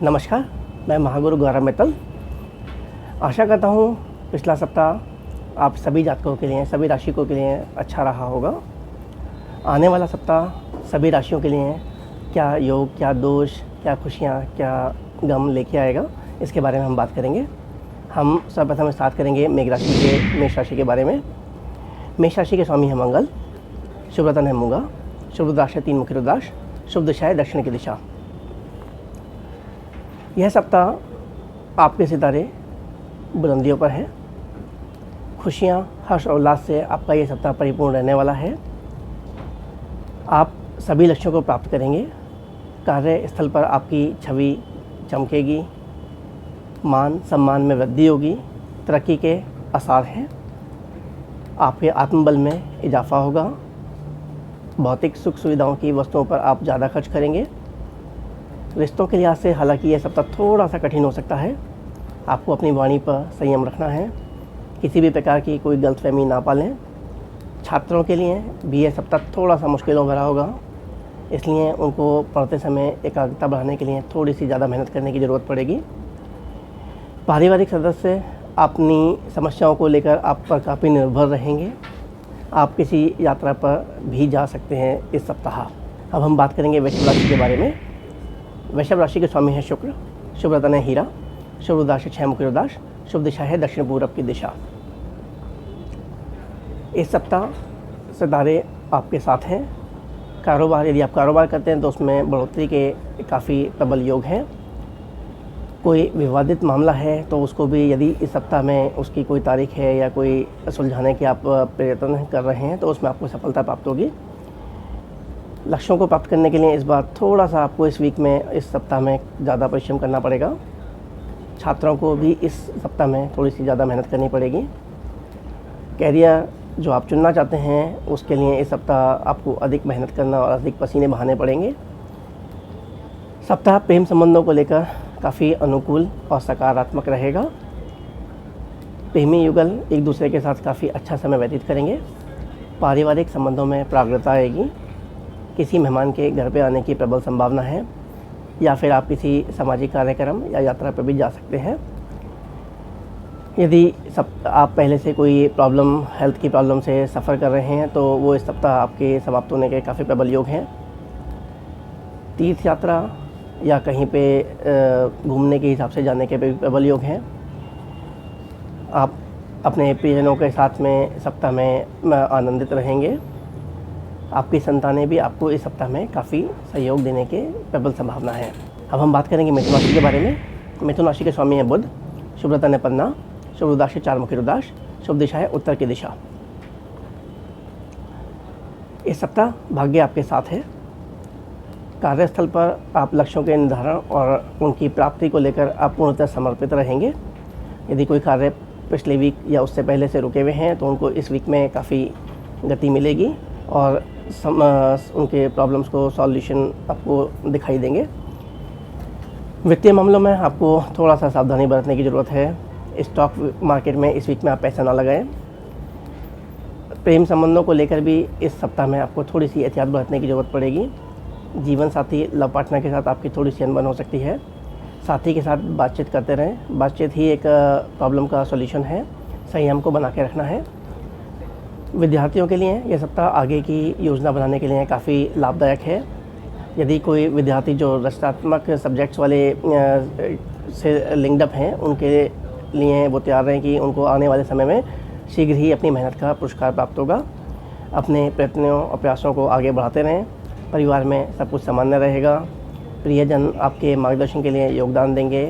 नमस्कार, मैं महागुरु गौरव मित्तल। आशा करता हूँ पिछला सप्ताह आप सभी जातकों के लिए, सभी राशियों के लिए अच्छा रहा होगा। आने वाला सप्ताह सभी राशियों के लिए क्या योग, क्या दोष, क्या खुशियाँ, क्या गम लेके आएगा, इसके बारे में हम बात करेंगे। हम सर्वप्रथम स्टार्ट करेंगे मेष राशि के बारे में। मेष राशि के स्वामी है मंगल, शुभ रत्न है मूंगा, शुभ रुद्राक्ष है 3 मुखी रुद्राक्ष, शुभ दिशा है दक्षिण की दिशा। यह सप्ताह आपके सितारे बुलंदियों पर है। खुशियाँ, हर्ष और उल्लास से आपका ये सप्ताह परिपूर्ण रहने वाला है। आप सभी लक्ष्यों को प्राप्त करेंगे। कार्यस्थल पर आपकी छवि चमकेगी, मान सम्मान में वृद्धि होगी, तरक्की के आसार हैं। आपके आत्मबल में इजाफा होगा। भौतिक सुख सुविधाओं की वस्तुओं पर आप ज़्यादा खर्च करेंगे। रिश्तों के लिहाज से हालांकि यह सप्ताह थोड़ा सा कठिन हो सकता है। आपको अपनी वाणी पर संयम रखना है, किसी भी प्रकार की कोई गलतफहमी ना पालें। छात्रों के लिए भी यह सप्ताह थोड़ा सा मुश्किलों भरा होगा, इसलिए उनको पढ़ते समय एकाग्रता बढ़ाने के लिए थोड़ी सी ज़्यादा मेहनत करने की ज़रूरत पड़ेगी। पारिवारिक सदस्य अपनी समस्याओं को लेकर आप पर काफ़ी निर्भर रहेंगे। आप किसी यात्रा पर भी जा सकते हैं इस सप्ताह। अब हम बात करेंगे वृषभ राशि के बारे में। वृषभ राशि के स्वामी है शुक्र, शुभ रत्न है हीरा, शुभ रुद्राक्ष 6 मुखी रुद्राक्ष, शुभ दिशा है दक्षिण पूर्व की दिशा। इस सप्ताह सितारे आपके साथ हैं। कारोबार, यदि आप कारोबार करते हैं तो उसमें बढ़ोतरी के काफ़ी प्रबल योग हैं। कोई विवादित मामला है तो उसको भी, यदि इस सप्ताह में उसकी कोई तारीख है या कोई सुलझाने के आप प्रयत्न कर रहे हैं तो उसमें आपको सफलता प्राप्त होगी। लक्ष्यों को प्राप्त करने के लिए इस बार थोड़ा सा आपको इस सप्ताह में ज़्यादा परिश्रम करना पड़ेगा। छात्रों को भी इस सप्ताह में थोड़ी सी ज़्यादा मेहनत करनी पड़ेगी। कैरियर जो आप चुनना चाहते हैं उसके लिए इस सप्ताह आपको अधिक मेहनत करना और अधिक पसीने बहाने पड़ेंगे। सप्ताह प्रेम संबंधों को लेकर काफ़ी अनुकूल और सकारात्मक रहेगा। प्रेमी युगल एक दूसरे के साथ काफ़ी अच्छा समय व्यतीत करेंगे। पारिवारिक संबंधों में प्राग्रता आएगी। किसी मेहमान के घर पे आने की प्रबल संभावना है, या फिर आप किसी सामाजिक कार्यक्रम या यात्रा पर भी जा सकते हैं। यदि आप पहले से कोई हेल्थ की प्रॉब्लम से सफ़र कर रहे हैं तो वो इस सप्ताह आपके समाप्त होने के काफ़ी प्रबल योग हैं। तीर्थ यात्रा या कहीं पे घूमने के हिसाब से जाने के भी प्रबल योग हैं। आप अपने प्रियजनों के साथ में सप्ताह में आनंदित रहेंगे। आपकी संतानें भी आपको इस सप्ताह में काफ़ी सहयोग देने के प्रबल संभावना है। अब हम बात करेंगे मिथुन राशि के बारे में। मिथुन राशि के स्वामी है बुध, शुभ रत्न है पन्ना, शुभ रुद्राक्ष 4 मुखी रुद्राक्ष, शुभ दिशा है उत्तर की दिशा। इस सप्ताह भाग्य आपके साथ है। कार्यस्थल पर आप लक्ष्यों के निर्धारण और उनकी प्राप्ति को लेकर आप पूर्णतः समर्पित रहेंगे। यदि कोई कार्य पिछले वीक या उससे पहले से रुके हुए हैं तो उनको इस वीक में काफ़ी गति मिलेगी और उनके प्रॉब्लम्स को सॉल्यूशन आपको दिखाई देंगे। वित्तीय मामलों में आपको थोड़ा सा सावधानी बरतने की ज़रूरत है। स्टॉक मार्केट में इस वीक में आप पैसा ना लगाएं। प्रेम संबंधों को लेकर भी इस सप्ताह में आपको थोड़ी सी एहतियात बरतने की ज़रूरत पड़ेगी। जीवन साथी, लव पार्टनर के साथ आपकी थोड़ी सी अनबन हो सकती है। साथी के साथ बातचीत करते रहें। बातचीत ही एक प्रॉब्लम का सॉल्यूशन है। संयम को बना के रखना है। विद्यार्थियों के लिए यह सप्ताह आगे की योजना बनाने के लिए काफ़ी लाभदायक है। यदि कोई विद्यार्थी जो रचनात्मक सब्जेक्ट्स वाले से लिंक्ड अप हैं, उनके लिए वो तैयार रहें कि उनको आने वाले समय में शीघ्र ही अपनी मेहनत का पुरस्कार प्राप्त होगा। अपने प्रयत्नों और प्रयासों को आगे बढ़ाते रहें। परिवार में सब कुछ सामान्य रहेगा। प्रियजन आपके मार्गदर्शन के लिए योगदान देंगे।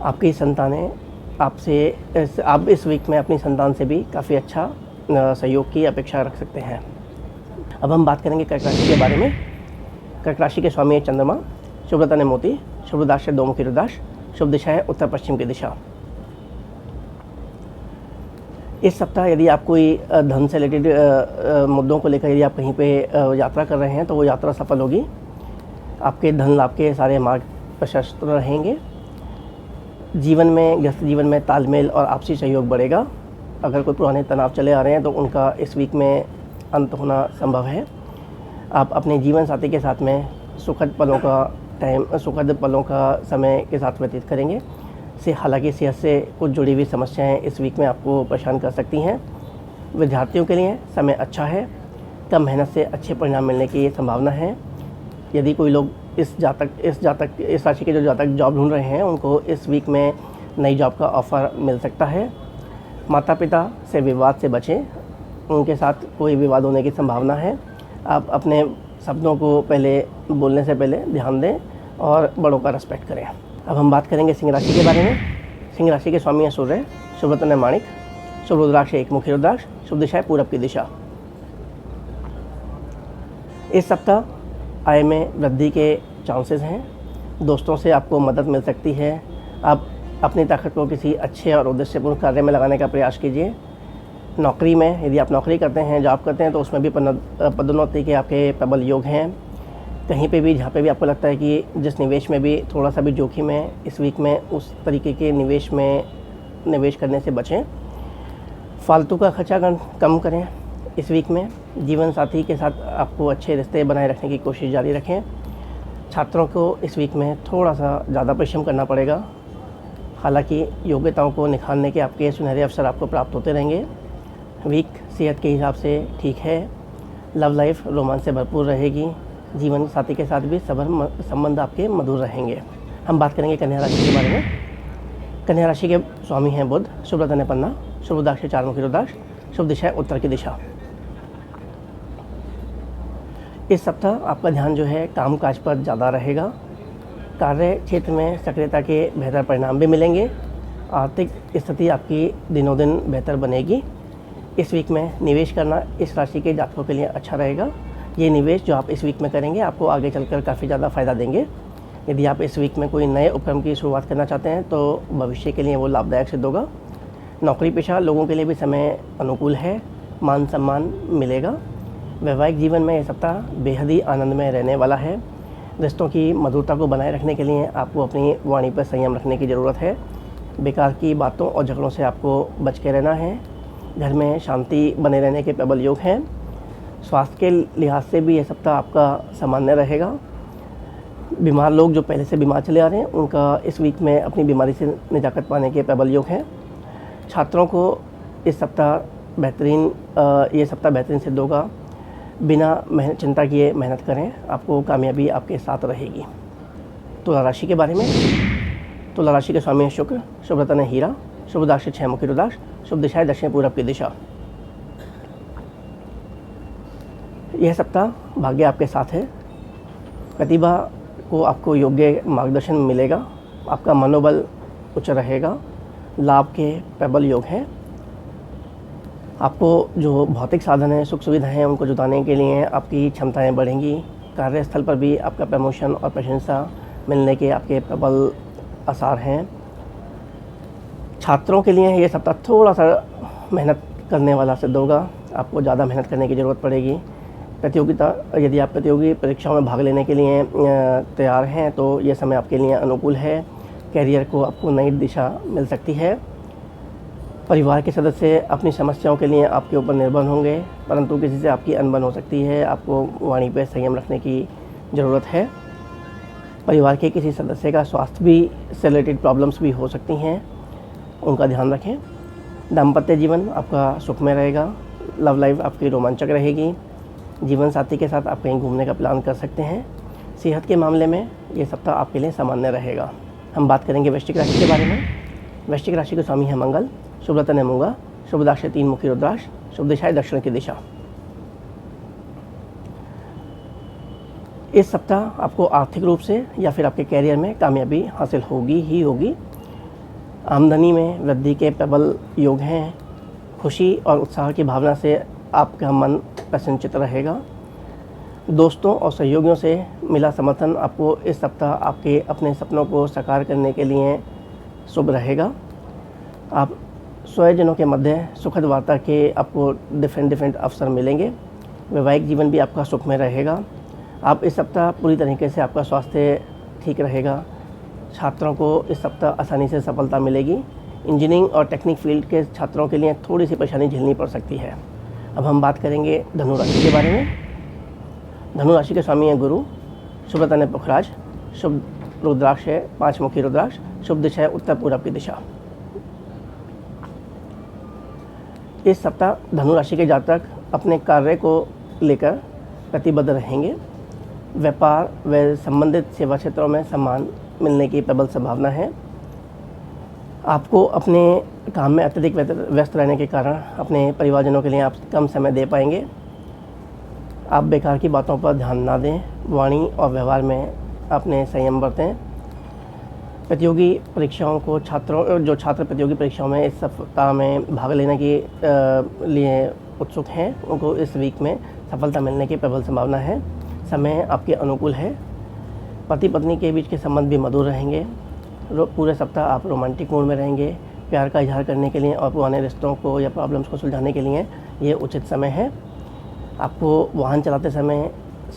आपकी संतानें आप इस वीक में अपनी संतान से भी काफ़ी अच्छा सहयोग की अपेक्षा रख सकते हैं। अब हम बात करेंगे कर्क राशि के बारे में। कर्क राशि के स्वामी है चंद्रमा, शुभ रत्न है मोती, शुभ रुद्राक्ष 2 मुखी रुद्राक्ष, शुभ दिशा है उत्तर पश्चिम की दिशा। इस सप्ताह यदि आप कोई धन से रिलेटेड मुद्दों को लेकर यदि आप कहीं पे यात्रा कर रहे हैं तो वो यात्रा सफल होगी। आपके धन लाभ के सारे मार्ग प्रशस्त रहेंगे। गृहस्थ जीवन में तालमेल और आपसी सहयोग बढ़ेगा। अगर कोई पुराने तनाव चले आ रहे हैं तो उनका इस वीक में अंत होना संभव है। आप अपने जीवन साथी के साथ में सुखद पलों का टाइम सुखद पलों का समय के साथ व्यतीत करेंगे। हालांकि सेहत से कुछ जुड़ी हुई समस्याएं इस वीक में आपको परेशान कर सकती हैं। विद्यार्थियों के लिए समय अच्छा है, कम मेहनत से अच्छे परिणाम मिलने की संभावना है। यदि कोई लोग इस राशि के जो जातक जॉब ढूंढ रहे हैं, उनको इस वीक में नई जॉब का ऑफ़र मिल सकता है। माता पिता से विवाद से बचें, उनके साथ कोई विवाद होने की संभावना है। आप अपने शब्दों को पहले बोलने से पहले ध्यान दें और बड़ों का रिस्पेक्ट करें। अब हम बात करेंगे सिंह राशि के बारे में। सिंह राशि के स्वामी हैं सूर्य, शुभ रत्न है माणिक, शुभ रुद्राक्ष एक मुखी रुद्राक्ष, शुभ दिशा है पूरब की दिशा। इस सप्ताह आय में वृद्धि के चांसेस हैं। दोस्तों से आपको मदद मिल सकती है। आप अपनी ताकत को किसी अच्छे और उद्देश्यपूर्ण कार्य में लगाने का प्रयास कीजिए। नौकरी में यदि आप नौकरी करते हैं, जॉब करते हैं, तो उसमें भी पदोन्नति के आपके प्रबल योग हैं। कहीं पे भी जहाँ पे भी आपको लगता है कि जिस निवेश में भी थोड़ा सा भी जोखिम है, इस वीक में उस तरीके के निवेश में निवेश करने से बचें। फालतू का खर्चा कम करें। इस वीक में जीवन साथी के साथ आपको अच्छे रिश्ते बनाए रखने की कोशिश जारी रखें। छात्रों को इस वीक में थोड़ा सा ज़्यादा परिश्रम करना पड़ेगा। हालांकि योग्यताओं को निखारने के आपके सुनहरे अवसर आपको प्राप्त होते रहेंगे। वीक सेहत के हिसाब से ठीक है। लव लाइफ रोमांच से भरपूर रहेगी। जीवन साथी के साथ भी संबंध आपके मधुर रहेंगे। हम बात करेंगे कन्या राशि के बारे में। कन्या राशि के स्वामी हैं बुध, शुभ रत्न है पन्ना, शुभ रुद्राक्ष चार मुखी रुद्राक्ष, शुभ दिशा है उत्तर की दिशा। इस सप्ताह आपका ध्यान जो है काम काज पर ज़्यादा रहेगा। कार्य क्षेत्र में सक्रियता के बेहतर परिणाम भी मिलेंगे। आर्थिक स्थिति आपकी दिनों दिन बेहतर बनेगी। इस वीक में निवेश करना इस राशि के जातकों के लिए अच्छा रहेगा। ये निवेश जो आप इस वीक में करेंगे आपको आगे चलकर काफ़ी ज़्यादा फ़ायदा देंगे। यदि आप इस वीक में कोई नए उपक्रम की शुरुआत करना चाहते हैं तो भविष्य के लिए वो लाभदायक सिद्ध होगा। नौकरी पेशा लोगों के लिए भी समय अनुकूल है, मान सम्मान मिलेगा। वैवाहिक जीवन में यह सप्ताह बेहद ही आनंदमय रहने वाला है। रिश्तों की मधुरता को बनाए रखने के लिए आपको अपनी वाणी पर संयम रखने की ज़रूरत है। बेकार की बातों और झगड़ों से आपको बच के रहना है। घर में शांति बने रहने के प्रबल योग हैं। स्वास्थ्य के लिहाज से भी यह सप्ताह आपका सामान्य रहेगा। बीमार लोग जो पहले से बीमार चले आ रहे हैं, उनका इस वीक में अपनी बीमारी से निजात पाने के प्रबल योग हैं। छात्रों को इस सप्ताह ये सप्ताह बेहतरीन सिद्ध होगा। बिना चिंता किए मेहनत करें, आपको कामयाबी आपके साथ रहेगी। तुला राशि के बारे में। तुला राशि के स्वामी है शुक्र, शुभ रत्न है हीरा, शुभ रुद्राक्ष छह मुखी रुद्राक्ष, शुभ दिशा है दक्षिण पूरब की दिशा। यह सप्ताह भाग्य आपके साथ है। प्रतिभा को आपको योग्य मार्गदर्शन मिलेगा। आपका मनोबल उच्च रहेगा। लाभ के प्रबल योग हैं। आपको जो भौतिक साधन हैं, सुख सुविधाएं हैं, उनको जुटाने के लिए आपकी क्षमताएं बढ़ेंगी। कार्यस्थल पर भी आपका प्रमोशन और प्रशंसा मिलने के आपके प्रबल आसार हैं। छात्रों के लिए ये सप्ताह थोड़ा सा मेहनत करने वाला सिद्ध होगा। आपको ज़्यादा मेहनत करने की ज़रूरत पड़ेगी। यदि आप प्रतियोगी परीक्षाओं में भाग लेने के लिए तैयार हैं तो ये समय आपके लिए अनुकूल है। कैरियर को आपको नई दिशा मिल सकती है। परिवार के सदस्य अपनी समस्याओं के लिए आपके ऊपर निर्भर होंगे, परंतु किसी से आपकी अनबन हो सकती है। आपको वाणी पर संयम रखने की ज़रूरत है। परिवार के किसी सदस्य का स्वास्थ्य भी से रिलेटेड प्रॉब्लम्स भी हो सकती हैं, उनका ध्यान रखें। दाम्पत्य जीवन आपका सुखमय रहेगा। लव लाइफ आपकी रोमांचक रहेगी। जीवन साथी के साथ आप कहीं घूमने का प्लान कर सकते हैं। सेहत के मामले में ये सप्ताह आपके लिए सामान्य रहेगा। हम बात करेंगे वृश्चिक राशि के बारे में। वृश्चिक राशि के स्वामी है मंगल, शुभ रत्न है मूंगा, शुभ रुद्राक्ष तीन मुखी रुद्राक्ष, शुभ दिशा है दक्षिण की दिशा। इस सप्ताह आपको आर्थिक रूप से या फिर आपके कैरियर में कामयाबी हासिल होगी ही होगी। आमदनी में वृद्धि के प्रबल योग हैं। खुशी और उत्साह की भावना से आपका मन प्रसन्नचित्त रहेगा। दोस्तों और सहयोगियों से मिला समर्थन आपको इस सप्ताह आपके अपने सपनों को साकार करने के लिए शुभ रहेगा। आप स्वजनों के मध्य सुखद वार्ता के आपको डिफरेंट अवसर मिलेंगे। वैवाहिक जीवन भी आपका सुखमय रहेगा। आप इस सप्ताह पूरी तरीके से आपका स्वास्थ्य ठीक रहेगा। छात्रों को इस सप्ताह आसानी से सफलता मिलेगी। इंजीनियरिंग और टेक्निक फील्ड के छात्रों के लिए थोड़ी सी परेशानी झेलनी पड़ सकती है। अब हम बात करेंगे धनु राशि के बारे में। धनु राशि के स्वामी हैं गुरु, शुभ रत्न है पुखराज, शुभ रुद्राक्ष है 5 मुखी रुद्राक्ष। शुभ दिशा है उत्तर पूर्व की दिशा। इस सप्ताह धनु राशि के जातक अपने कार्य को लेकर प्रतिबद्ध रहेंगे। व्यापार व संबंधित सेवा क्षेत्रों में सम्मान मिलने की प्रबल संभावना है। आपको अपने काम में अत्यधिक व्यस्त रहने के कारण अपने परिवारजनों के लिए आप कम समय दे पाएंगे। आप बेकार की बातों पर ध्यान ना दें। वाणी और व्यवहार में अपने संयम बरतें। प्रतियोगी परीक्षाओं को जो छात्र प्रतियोगी परीक्षाओं में इस सप्ताह में भाग लेने के लिए उत्सुक हैं, उनको इस वीक में सफलता मिलने की प्रबल संभावना है। समय आपके अनुकूल है। पति पत्नी के बीच के संबंध भी मधुर रहेंगे। पूरे सप्ताह आप रोमांटिक मूड में रहेंगे। प्यार का इजहार करने के लिए और पुराने रिश्तों को या प्रॉब्लम्स को सुलझाने के लिए ये उचित समय है। आपको वाहन चलाते समय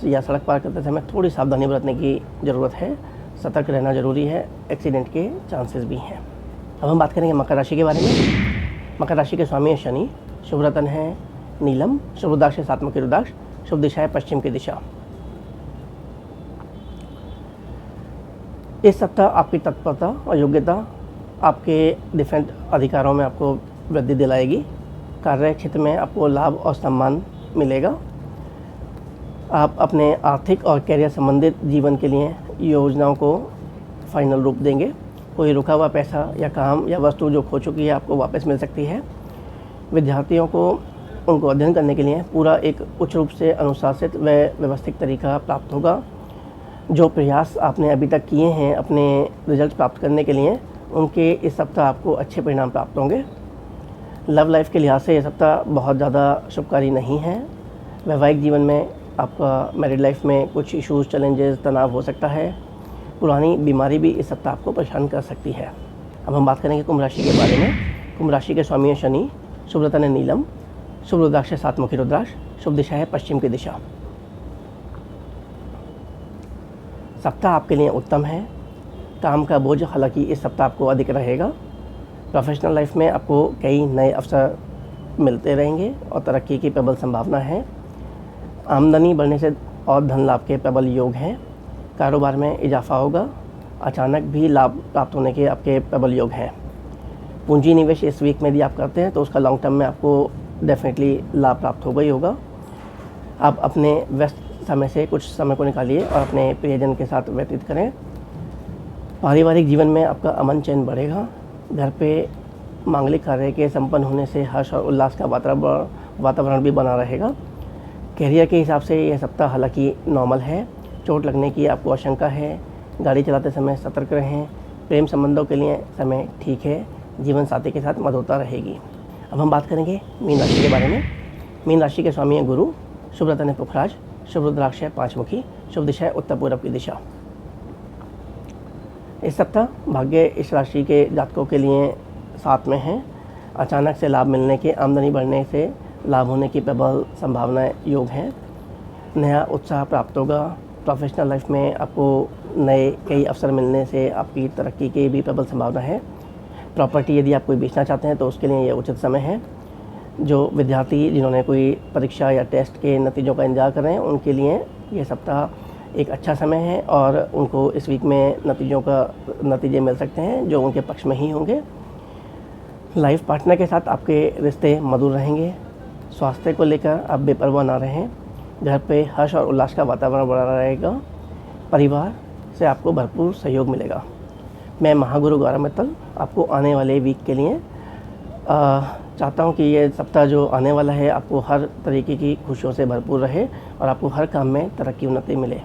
या सड़क पार करते समय थोड़ी सावधानी बरतने की ज़रूरत है। सतर्क रहना ज़रूरी है। एक्सीडेंट के चांसेस भी हैं। अब हम बात करेंगे मकर राशि के बारे में। मकर राशि के स्वामी है शनि। शुभ रत्न है नीलम। शुभ रुद्राक्ष है 7 मुखी रुद्राक्ष। शुभ दिशा है पश्चिम की दिशा। इस सप्ताह आपकी तत्परता और योग्यता आपके डिफरेंट अधिकारों में आपको वृद्धि दिलाएगी। कार्य क्षेत्र में आपको लाभ और सम्मान मिलेगा। आप अपने आर्थिक और कैरियर संबंधित जीवन के लिए योजनाओं को फाइनल रूप देंगे। कोई रुका हुआ पैसा या काम या वस्तु जो खो चुकी है आपको वापस मिल सकती है। विद्यार्थियों को उनको अध्ययन करने के लिए पूरा एक उच्च रूप से अनुशासित व व्यवस्थित तरीका प्राप्त होगा। जो प्रयास आपने अभी तक किए हैं अपने रिजल्ट प्राप्त करने के लिए, उनके इस सप्ताह आपको अच्छे परिणाम प्राप्त होंगे। लव लाइफ के लिहाज से ये सप्ताह बहुत ज़्यादा शुभकारी नहीं है। वैवाहिक जीवन में आपका मैरिड लाइफ में कुछ इश्यूज़, चैलेंजेस, तनाव हो सकता है। पुरानी बीमारी भी इस सप्ताह आपको परेशान कर सकती है। अब हम बात करेंगे कुंभ राशि के बारे में। कुंभ राशि के स्वामी है शनि। शुभ रत्न है नीलम। शुभ रुद्राक्ष है 7 मुखी रुद्राक्ष। शुभ दिशा है पश्चिम की दिशा। सप्ताह आपके लिए उत्तम है। काम का बोझ हालांकि इस सप्ताह आपको अधिक रहेगा। प्रोफेशनल लाइफ में आपको कई नए अवसर मिलते रहेंगे और तरक्की की प्रबल संभावना है। आमदनी बढ़ने से और धन लाभ के प्रबल योग हैं। कारोबार में इजाफा होगा। अचानक भी लाभ प्राप्त होने के आपके प्रबल योग हैं। पूंजी निवेश इस वीक में यदि आप करते हैं तो उसका लॉन्ग टर्म में आपको डेफिनेटली लाभ प्राप्त होगा ही होगा। आप अपने व्यस्त समय से कुछ समय को निकालिए और अपने प्रियजन के साथ व्यतीत करें। पारिवारिक जीवन में आपका अमन चैन बढ़ेगा। घर पे मांगलिक कार्य के संपन्न होने से हर्ष और उल्लास का वातावरण भी बना रहेगा। कैरियर के हिसाब से यह सप्ताह हालांकि नॉर्मल है। चोट लगने की आपको आशंका है। गाड़ी चलाते समय सतर्क रहें। प्रेम संबंधों के लिए समय ठीक है। जीवन साथी के साथ मधुरता रहेगी। अब हम बात करेंगे मीन राशि के बारे में। मीन राशि के स्वामी है गुरु। शुभ रत्न है पुखराज। शुभ रुद्राक्ष है 5 मुखी। शुभ दिशा है उत्तर पूर्व की दिशा। इस सप्ताह भाग्य इस राशि के जातकों के लिए साथ में है। अचानक से लाभ मिलने के, आमदनी बढ़ने से लाभ होने की प्रबल संभावनाएं योग हैं। नया उत्साह प्राप्त होगा। प्रोफेशनल लाइफ में आपको नए कई अवसर मिलने से आपकी तरक्की की भी प्रबल संभावना है। प्रॉपर्टी यदि आप कोई बेचना चाहते हैं तो उसके लिए ये उचित समय है। जो विद्यार्थी जिन्होंने कोई परीक्षा या टेस्ट के नतीजों का इंतजार कर रहे हैं, उनके लिए ये सप्ताह एक अच्छा समय है और उनको इस वीक में नतीजे मिल सकते हैं जो उनके पक्ष में ही होंगे। लाइफ पार्टनर के साथ आपके रिश्ते मधुर रहेंगे। स्वास्थ्य को लेकर आप बेपरवाह ना रहें। घर पे हर्ष और उल्लास का वातावरण बना रहेगा। परिवार से आपको भरपूर सहयोग मिलेगा। मैं महागुरु गौरव मित्तल आपको आने वाले वीक के लिए चाहता हूँ कि ये सप्ताह जो आने वाला है आपको हर तरीके की खुशियों से भरपूर रहे और आपको हर काम में तरक्की उन्नति मिले।